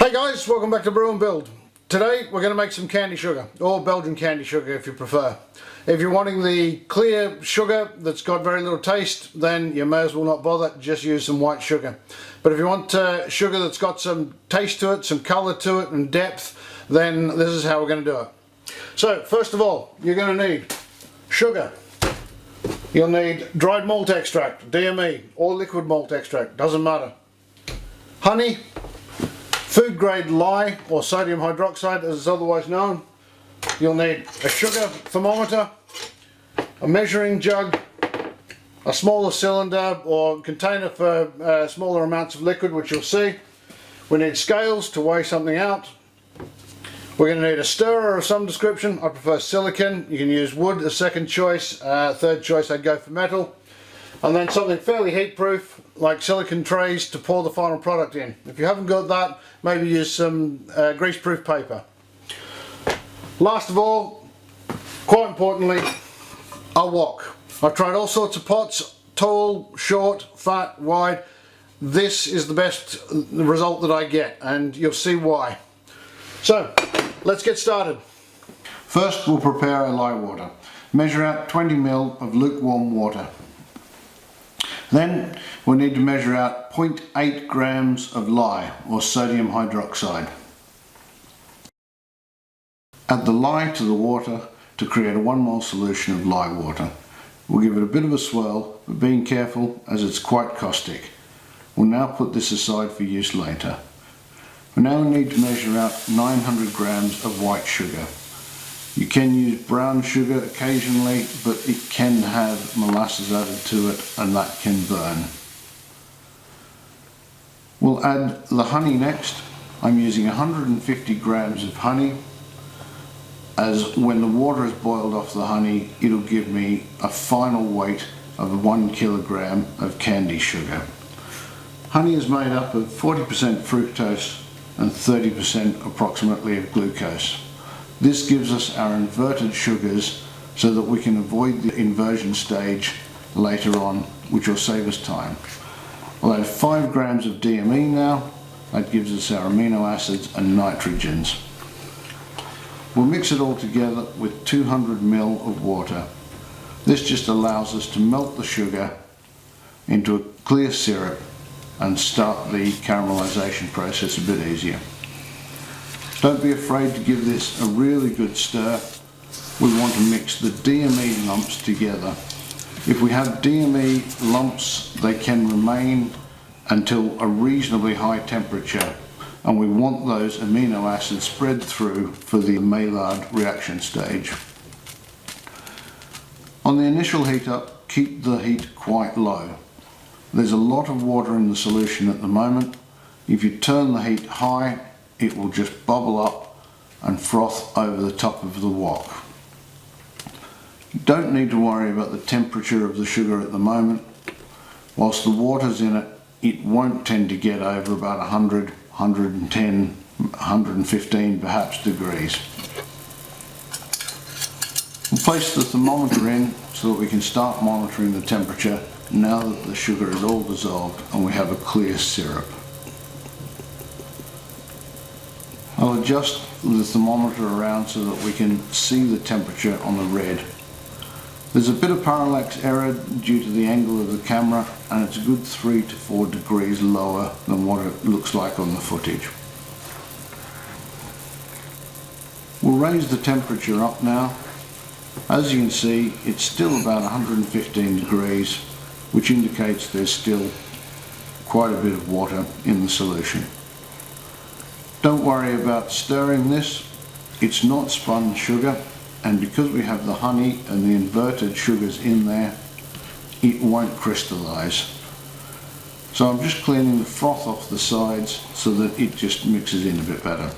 Hey guys, welcome back to Brew and Build. Today we're going to make some candy sugar, or Belgian candy sugar if you prefer. If you're wanting the clear sugar that's got very little taste, then you may as well not bother, just use some white sugar. But if you want sugar that's got some taste to it, some colour to it and depth, then this is how we're going to do it. So first of all, you're going to need sugar. You'll need dried malt extract, DME, or liquid malt extract, doesn't matter. Honey. Food grade lye, or sodium hydroxide as it's otherwise known. You'll need a sugar thermometer, a measuring jug, a smaller cylinder or container for smaller amounts of liquid, which you'll see. We need scales to weigh something out. We're going to need a stirrer of some description. I prefer silicone. You can use wood as second choice. Third choice I'd go for metal. And then something fairly heat proof like silicone trays to pour the final product in. If you haven't got that, maybe use some grease proof paper. Last of all, quite importantly, a wok. I've tried all sorts of pots, tall, short, fat, wide. This is the best result that I get, and you'll see why. So let's get started. First we'll prepare our lye water. Measure out 20 ml of lukewarm water. Then we need to measure out 0.8 grams of lye, or sodium hydroxide. Add the lye to the water to create a 1 mol solution of lye water. We'll give it a bit of a swirl, but being careful as it's quite caustic. We'll now put this aside for use later. We now need to measure out 900 grams of white sugar. You can use brown sugar occasionally, but it can have molasses added to it and that can burn. We'll add the honey next. I'm using 150 grams of honey, as when the water is boiled off the honey, it'll give me a final weight of 1 kilogram of candy sugar. Honey is made up of 40% fructose and 30% approximately of glucose. This gives us our inverted sugars so that we can avoid the inversion stage later on, which will save us time. I'll add 5 grams of DME now. That gives us our amino acids and nitrogens. We'll mix it all together with 200 ml of water. This just allows us to melt the sugar into a clear syrup and start the caramelization process a bit easier. Don't be afraid to give this a really good stir. We want to mix the DME lumps together. If we have DME lumps, they can remain until a reasonably high temperature, and we want those amino acids spread through for the Maillard reaction stage. On the initial heat up, keep the heat quite low. There's a lot of water in the solution at the moment. If you turn the heat high, it will just bubble up and froth over the top of the wok. You don't need to worry about the temperature of the sugar at the moment. Whilst the water's in it, it won't tend to get over about 100, 110, 115 perhaps degrees. We'll place the thermometer in so that we can start monitoring the temperature now that the sugar is all dissolved and we have a clear syrup. I'll adjust the thermometer around so that we can see the temperature on the red. There's a bit of parallax error due to the angle of the camera, and it's a good 3 to 4 degrees lower than what it looks like on the footage. We'll raise the temperature up now. As you can see, it's still about 115 degrees, which indicates there's still quite a bit of water in the solution. Don't worry about stirring this. It's not spun sugar, and because we have the honey and the inverted sugars in there, it won't crystallize. So I'm just cleaning the froth off the sides so that it just mixes in a bit better.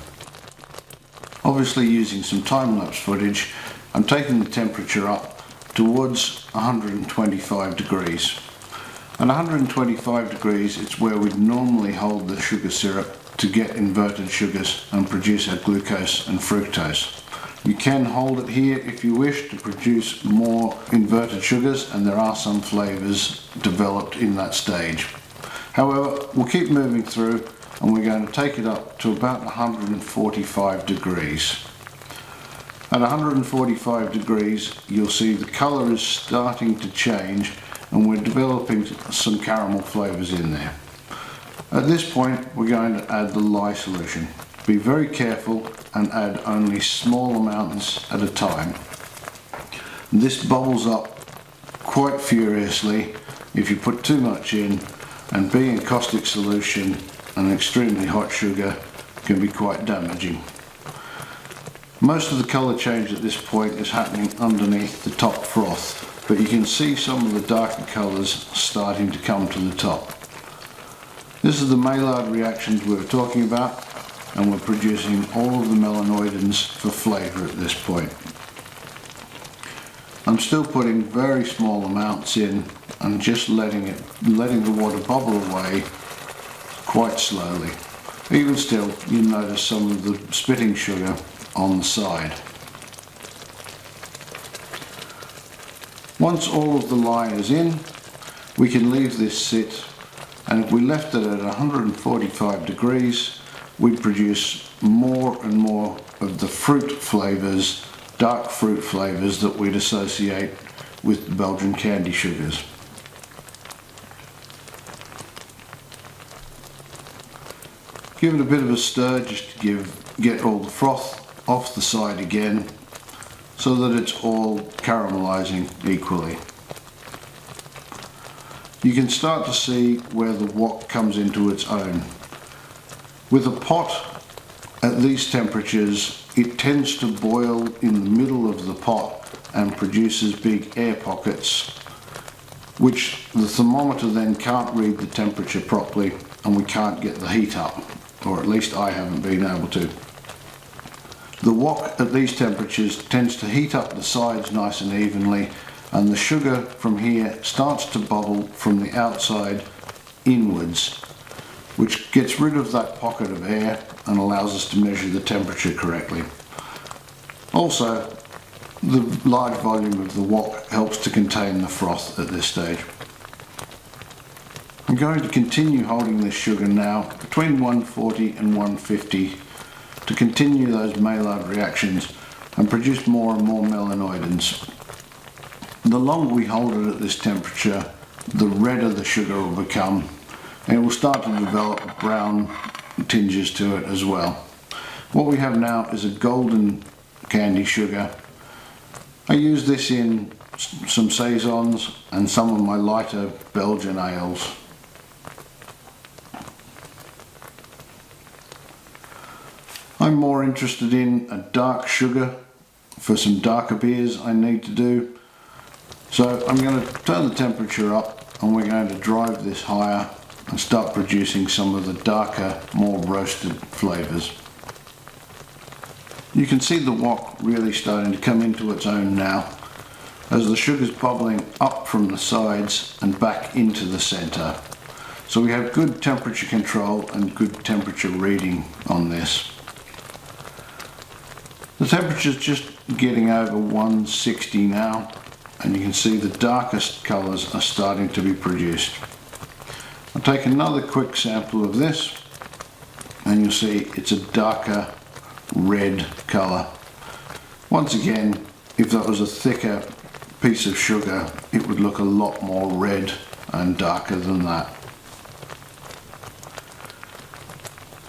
Obviously, using some time-lapse footage, I'm taking the temperature up towards 125 degrees. At 125 degrees, it's where we'd normally hold the sugar syrup to get inverted sugars and produce our glucose and fructose. You can hold it here if you wish to produce more inverted sugars, and there are some flavours developed in that stage. However, we'll keep moving through and we're going to take it up to about 145 degrees. At 145 degrees you'll see the colour is starting to change and we're developing some caramel flavours in there. At this point we're going to add the lye solution. Be very careful and add only small amounts at a time. This bubbles up quite furiously if you put too much in, and being a caustic solution and extremely hot sugar can be quite damaging. Most of the colour change at this point is happening underneath the top froth, but you can see some of the darker colours starting to come to the top. This is the Maillard reactions we were talking about, and we're producing all of the melanoidins for flavour at this point. I'm still putting very small amounts in and just letting the water bubble away quite slowly. Even still, you notice some of the spitting sugar on the side. Once all of the lye is in, we can leave this sit, and if we left it at 145 degrees, we'd produce more and more of the fruit flavours, dark fruit flavours that we'd associate with Belgian Candi Sugars. Give it a bit of a stir just to get all the froth off the side again, so that it's all caramelizing equally. You can start to see where the wok comes into its own. With a pot at these temperatures, it tends to boil in the middle of the pot and produces big air pockets, which the thermometer then can't read the temperature properly, and we can't get the heat up, or at least I haven't been able to. The wok at these temperatures tends to heat up the sides nice and evenly, and the sugar from here starts to bubble from the outside inwards, which gets rid of that pocket of air and allows us to measure the temperature correctly. Also, the large volume of the wok helps to contain the froth at this stage. I'm going to continue holding this sugar now between 140 and 150 to continue those Maillard reactions and produce more and more melanoidins. The longer we hold it at this temperature, the redder the sugar will become, and it will start to develop brown tinges to it as well. What we have now is a golden Candi sugar. I use this in some saisons and some of my lighter Belgian ales. I'm more interested in a dark sugar for some darker beers I need to do. So I'm going to turn the temperature up and we're going to drive this higher and start producing some of the darker, more roasted flavours. You can see the wok really starting to come into its own now as the sugar's bubbling up from the sides and back into the centre. So we have good temperature control and good temperature reading on this. The temperature's just getting over 160 now, and you can see the darkest colours are starting to be produced. I'll take another quick sample of this and you'll see it's a darker red colour. Once again, if that was a thicker piece of sugar, it would look a lot more red and darker than that.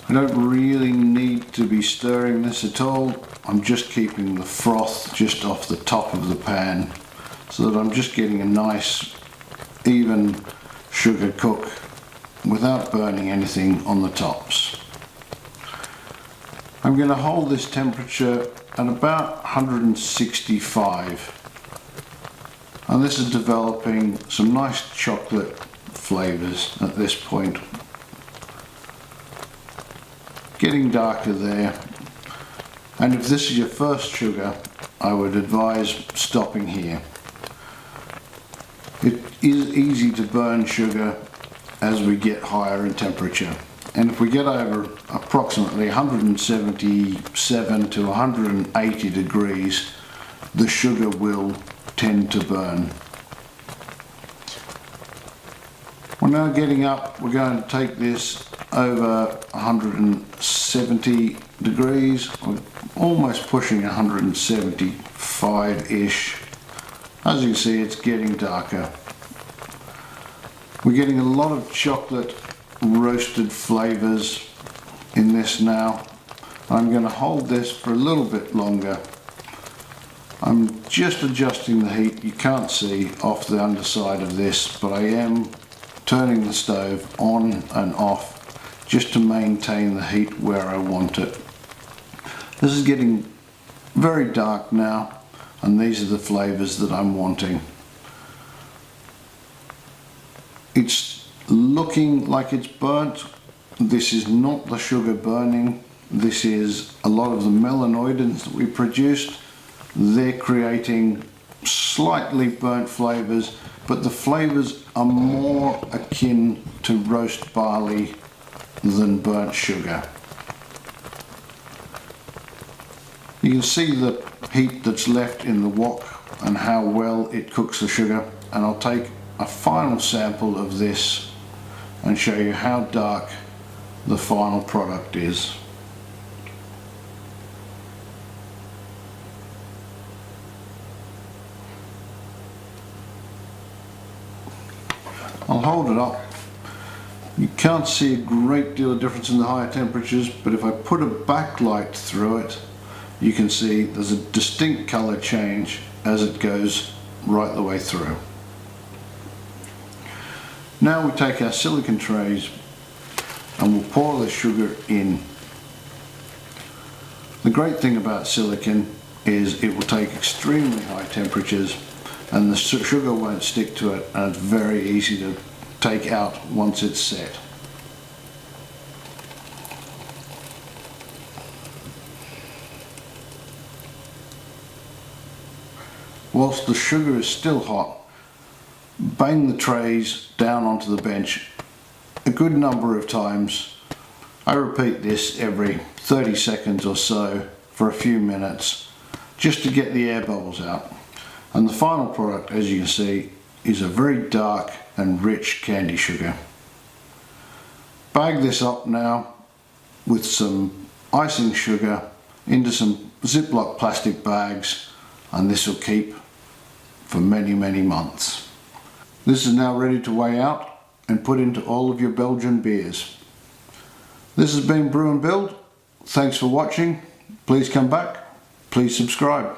I don't really need to be stirring this at all. I'm just keeping the froth just off the top of the pan so that I'm just getting a nice even sugar cook without burning anything on the tops. I'm going to hold this temperature at about 165, and this is developing some nice chocolate flavours at this point. Getting darker there, and if this is your first sugar, I would advise stopping here. It is easy to burn sugar as we get higher in temperature, and if we get over approximately 177 to 180 degrees, the sugar will tend to burn. We're now getting up. We're going to take this over 170 degrees, or almost pushing 175-ish. As you can see, it's getting darker. We're getting a lot of chocolate roasted flavours in this now. I'm going to hold this for a little bit longer. I'm just adjusting the heat, you can't see off the underside of this, but I am turning the stove on and off just to maintain the heat where I want it. This is getting very dark now, and these are the flavours that I'm wanting. It's looking like it's burnt. This is not the sugar burning. This is a lot of the melanoidins that we produced. They're creating slightly burnt flavours, but the flavours are more akin to roast barley than burnt sugar. You can see the heat that's left in the wok and how well it cooks the sugar, and I'll take a final sample of this and show you how dark the final product is. I'll hold it up. You can't see a great deal of difference in the higher temperatures, but if I put a backlight through it, you can see there's a distinct colour change as it goes right the way through. Now we take our silicone trays and we'll pour the sugar in. The great thing about silicone is it will take extremely high temperatures and the sugar won't stick to it, and it's very easy to take out once it's set. Whilst the sugar is still hot, bang the trays down onto the bench a good number of times. I repeat this every 30 seconds or so for a few minutes just to get the air bubbles out. And the final product, as you can see, is a very dark and rich candy sugar. Bag this up now with some icing sugar into some Ziploc plastic bags, and this will keep for many, many months. This is now ready to weigh out and put into all of your Belgian beers. This has been Brew and Build. Thanks for watching. Please come back. Please subscribe.